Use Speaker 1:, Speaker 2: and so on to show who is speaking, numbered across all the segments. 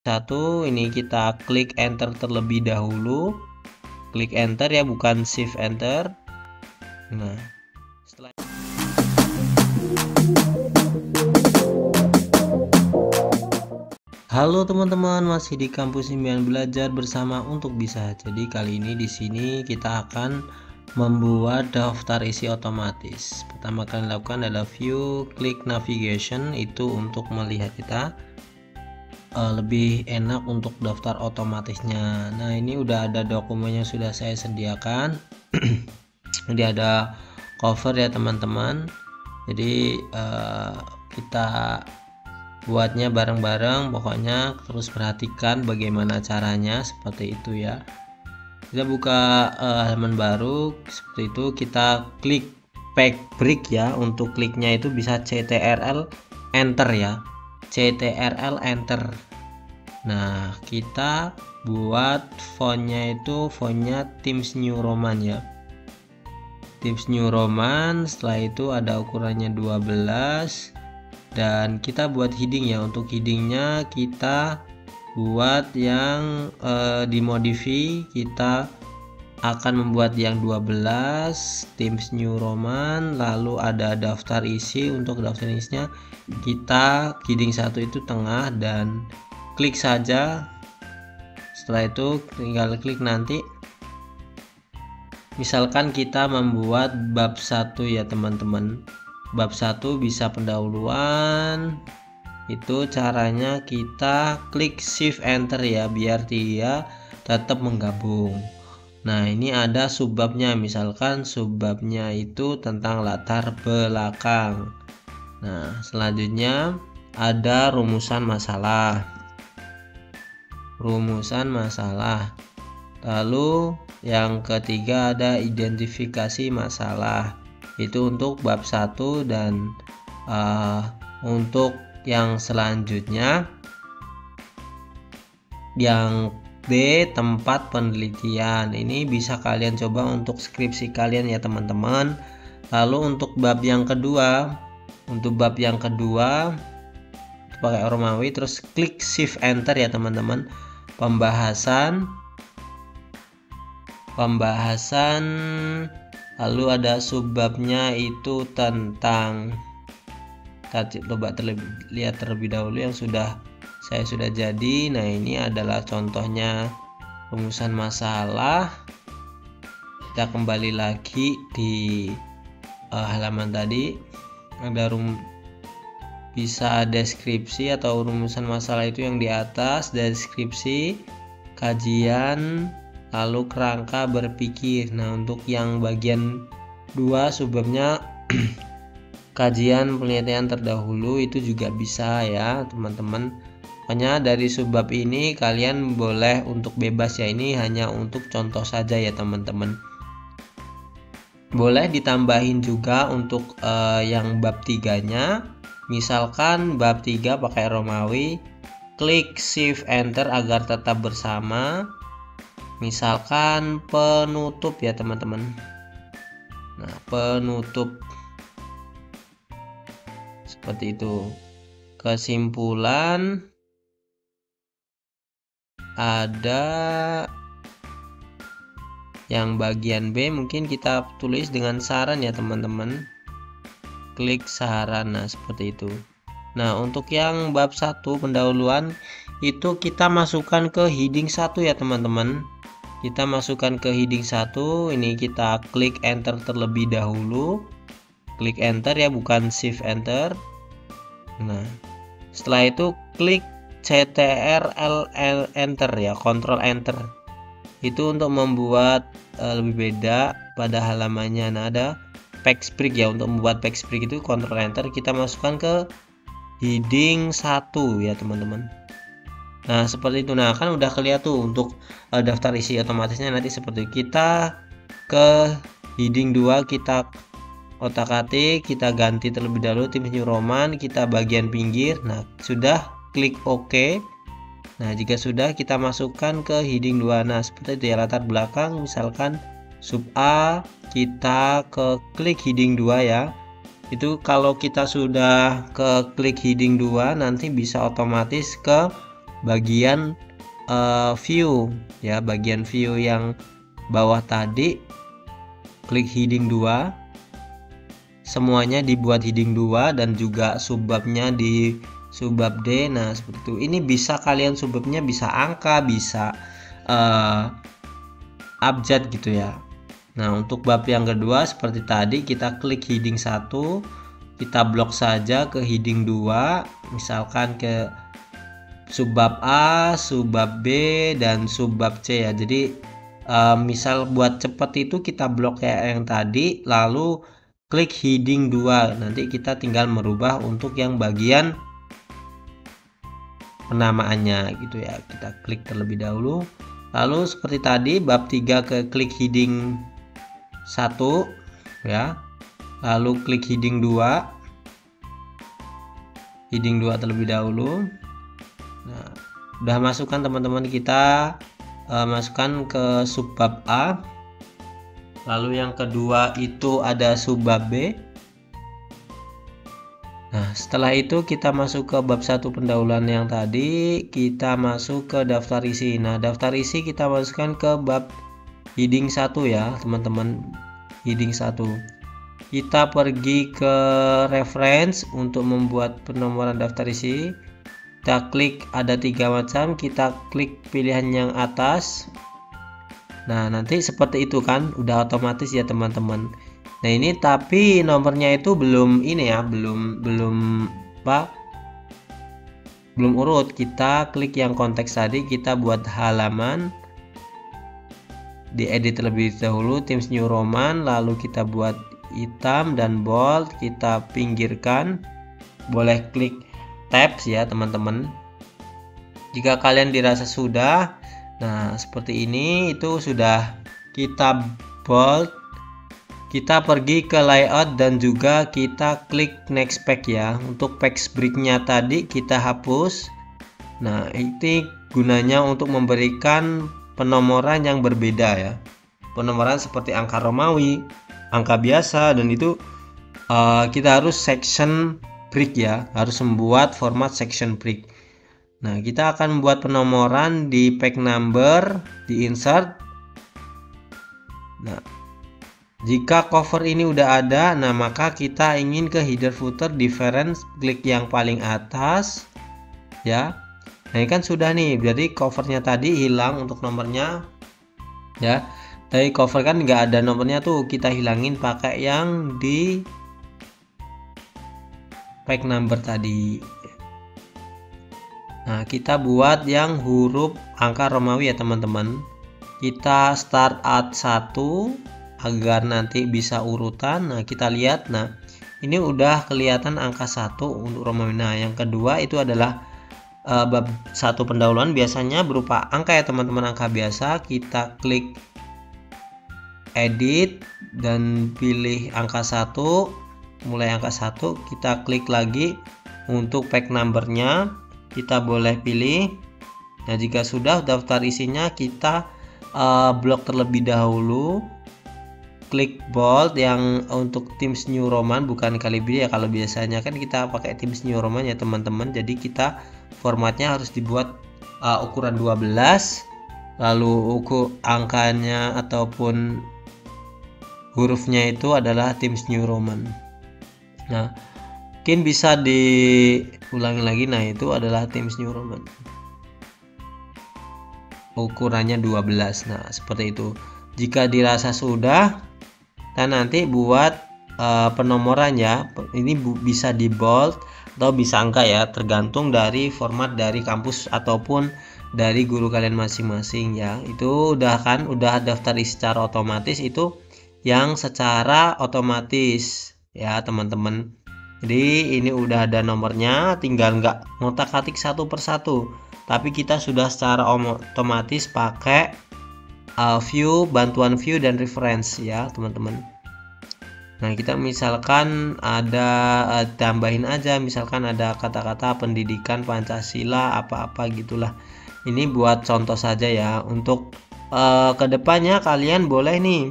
Speaker 1: satu, ini kita klik enter terlebih dahulu. Klik enter ya, bukan shift enter. Nah, setelah halo teman-teman, masih di Kampus 9 belajar bersama untuk bisa. Jadi kali ini di sini kita akan membuat daftar isi otomatis. Pertama kali lakukan adalah view, klik navigation, itu untuk melihat kita lebih enak untuk daftar otomatisnya. Nah, ini udah ada dokumen yang sudah saya sediakan. Ini ada cover ya teman-teman. Jadi kita buatnya bareng-bareng, pokoknya terus perhatikan bagaimana caranya, seperti itu ya. Kita buka halaman baru seperti itu, kita klik pack break ya. Untuk kliknya itu bisa CTRL enter ya, CTRL enter. Nah, kita buat fontnya itu fontnya Times New Roman ya, Times New Roman. Setelah itu ada ukurannya 12 dan kita buat heading ya. Untuk headingnya kita buat yang dimodify, kita akan membuat yang 12 Times New Roman. Lalu ada daftar isi. Untuk daftar isinya kita heading 1 itu tengah dan klik saja. Setelah itu tinggal klik nanti. Misalkan kita membuat bab 1 ya teman-teman. Bab 1 bisa pendahuluan. Itu caranya kita klik shift enter ya, biar dia tetap menggabung. Nah, ini ada subbabnya. Misalkan subbabnya itu tentang latar belakang. Nah, selanjutnya ada rumusan masalah. Rumusan masalah. Lalu yang ketiga ada identifikasi masalah. Itu untuk bab 1 dan untuk yang selanjutnya yang D, tempat penelitian. Ini bisa kalian coba untuk skripsi kalian ya teman-teman. Lalu untuk bab yang kedua, pakai Romawi, terus klik shift enter ya teman-teman. Pembahasan, lalu ada subbabnya itu tentang, kita coba lihat terlebih dahulu yang saya sudah jadi. Nah, ini adalah contohnya rumusan masalah. Kita kembali lagi di halaman tadi, ada bisa deskripsi atau rumusan masalah itu yang di atas, deskripsi, kajian, lalu kerangka berpikir. Nah, untuk yang bagian 2 subbabnya kajian penelitian terdahulu, itu juga bisa ya teman-teman. Pokoknya dari subbab ini kalian boleh untuk bebas ya, ini hanya untuk contoh saja ya teman-teman. Boleh ditambahin juga untuk yang bab 3-nya. Misalkan bab 3 pakai Romawi, klik shift enter agar tetap bersama. Misalkan penutup ya teman-teman. Nah, penutup seperti itu. Kesimpulan ada yang bagian B, mungkin kita tulis dengan saran ya teman-teman. Klik saran, nah seperti itu. Nah, untuk yang bab 1 pendahuluan itu kita masukkan ke heading 1 ya teman-teman. Kita masukkan ke heading 1, ini kita klik enter terlebih dahulu. Klik enter ya, bukan shift enter. Nah, setelah itu klik CTRL enter ya, control enter. Itu untuk membuat lebih beda pada halamannya. Nah, ada pack break ya. Untuk membuat pack break itu control enter, kita masukkan ke heading 1 ya teman-teman. Nah, seperti itu. Nah, kan udah kelihatan tuh untuk daftar isi otomatisnya. Nanti seperti kita ke heading 2, kita otak-atik, kita ganti terlebih dahulu Times New Roman, kita bagian pinggir. Nah, sudah, klik OK. Nah, jika sudah, kita masukkan ke heading 2. Nah, seperti itu ya, latar belakang. Misalkan sub A, kita ke klik heading 2 ya. Itu kalau kita sudah ke klik heading 2, nanti bisa otomatis ke bagian view ya, bagian view yang bawah tadi, klik heading 2, semuanya dibuat heading 2 dan juga subbabnya di subbab D. Nah seperti itu. Ini bisa kalian subbabnya bisa angka, bisa abjad gitu ya. Nah untuk bab yang kedua seperti tadi, kita klik heading 1, kita blok saja ke heading 2, misalkan ke subbab A, subbab B, dan subbab C ya. Jadi misal buat cepet itu kita blok kayak yang tadi, lalu klik heading 2, nanti kita tinggal merubah untuk yang bagian penamaannya gitu ya. Kita klik terlebih dahulu, lalu seperti tadi bab 3 ke klik heading 1 ya, lalu klik heading 2 terlebih dahulu. Nah udah masukkan teman-teman, kita masukkan ke subbab A, lalu yang kedua itu ada subbab B. Nah setelah itu kita masuk ke bab 1 pendahuluan yang tadi, kita masuk ke daftar isi. Nah daftar isi kita masukkan ke bab heading 1 ya teman-teman, heading 1. Kita pergi ke reference untuk membuat penomoran daftar isi. Kita klik, ada 3 macam, kita klik pilihan yang atas. Nah nanti seperti itu kan, udah otomatis ya teman-teman. Nah ini tapi nomornya itu belum ini ya, belum urut. Kita klik yang konteks tadi, kita buat halaman, diedit terlebih dahulu, Times New Roman, lalu kita buat hitam dan bold, kita pinggirkan, boleh klik tabs ya teman-teman jika kalian dirasa sudah. Nah seperti ini, itu sudah kita bold. Kita pergi ke layout dan juga kita klik next page ya. Untuk page breaknya tadi kita hapus. Nah ini gunanya untuk memberikan penomoran yang berbeda ya, penomoran seperti angka Romawi, angka biasa, dan itu kita harus section break ya, harus membuat format section break. Nah kita akan membuat penomoran di page number, di insert. Nah jika cover ini udah ada, nah maka kita ingin ke header footer difference, klik yang paling atas ya. Nah ini kan sudah nih, jadi covernya tadi hilang untuk nomornya ya. Dari cover kan nggak ada nomornya tuh, kita hilangin pakai yang di page number tadi. Nah kita buat yang huruf angka Romawi ya teman-teman. Kita start at 1 agar nanti bisa urutan. Nah kita lihat, nah ini udah kelihatan angka 1 untuk Romawi. Nah yang kedua itu adalah bab 1 pendahuluan, biasanya berupa angka ya teman-teman, angka biasa. Kita klik edit dan pilih angka 1, mulai angka 1, kita klik lagi untuk page numbernya, kita boleh pilih. Nah jika sudah daftar isinya, kita blok terlebih dahulu, klik bold yang untuk Times New Roman, bukan Calibri ya. Kalau biasanya kan kita pakai Times New Roman ya teman-teman, jadi kita formatnya harus dibuat ukuran 12, lalu angkanya ataupun hurufnya itu adalah Times New Roman. Nah mungkin bisa diulangi lagi. Nah itu adalah Times New Roman, ukurannya 12. Nah seperti itu. Jika dirasa sudah, dan nanti buat penomoran ya, ini bisa di bold atau bisa angka ya, tergantung dari format dari kampus ataupun dari guru kalian masing-masing ya. Itu udah kan, udah daftar secara otomatis, itu yang secara otomatis ya teman-teman. Jadi ini udah ada nomornya, tinggal nggak ngotak-atik satu persatu, tapi kita sudah secara otomatis pakai view, bantuan view dan reference ya teman-teman. Nah kita misalkan ada tambahin aja, misalkan ada kata-kata pendidikan Pancasila apa-apa gitulah. Ini buat contoh saja ya. Untuk kedepannya kalian boleh nih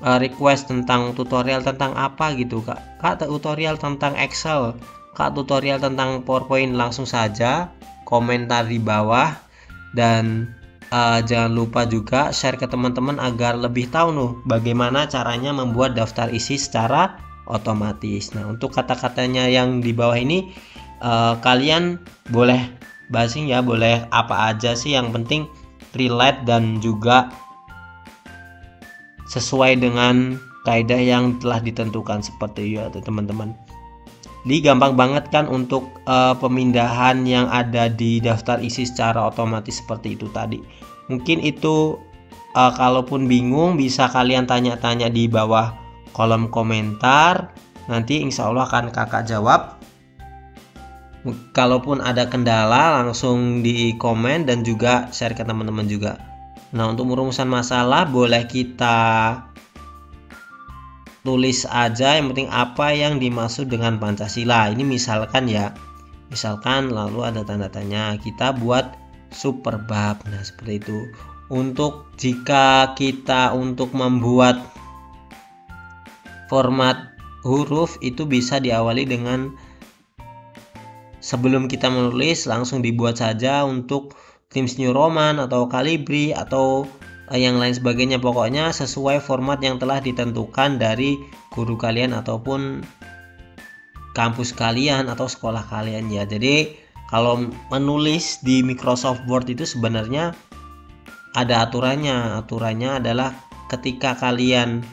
Speaker 1: request tentang tutorial tentang apa gitu, kak tutorial tentang Excel, kak tutorial tentang PowerPoint, langsung saja komentar di bawah, dan jangan lupa juga share ke teman-teman agar lebih tahu bagaimana caranya membuat daftar isi secara otomatis. Nah, untuk kata-katanya yang di bawah ini kalian boleh basing ya, boleh apa aja sih, yang penting relate dan juga sesuai dengan kaidah yang telah ditentukan seperti itu teman-teman. Jadi gampang banget kan untuk pemindahan yang ada di daftar isi secara otomatis seperti itu tadi. Mungkin itu kalaupun bingung bisa kalian tanya-tanya di bawah kolom komentar. Nanti insya Allah akan kakak jawab. Kalaupun ada kendala langsung di komen dan juga share ke teman-teman juga. Nah, untuk merumuskan masalah boleh kita tulis aja, yang penting apa yang dimaksud dengan Pancasila. Ini misalkan ya, misalkan lalu ada tanda tanya, kita buat superbab. Nah, seperti itu. Untuk jika kita untuk membuat format huruf itu bisa diawali dengan sebelum kita menulis langsung dibuat saja untuk Times New Roman atau Calibri atau yang lain sebagainya, pokoknya sesuai format yang telah ditentukan dari guru kalian ataupun kampus kalian atau sekolah kalian ya. Jadi kalau menulis di Microsoft Word itu sebenarnya ada aturannya. Aturannya adalah ketika kalian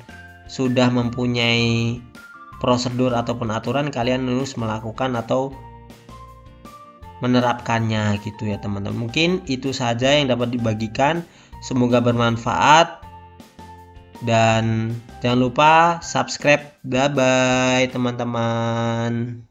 Speaker 1: sudah mempunyai prosedur ataupun aturan, kalian harus melakukan atau menerapkannya gitu ya teman-teman. Mungkin itu saja yang dapat dibagikan. Semoga bermanfaat dan jangan lupa subscribe. Bye bye teman-teman.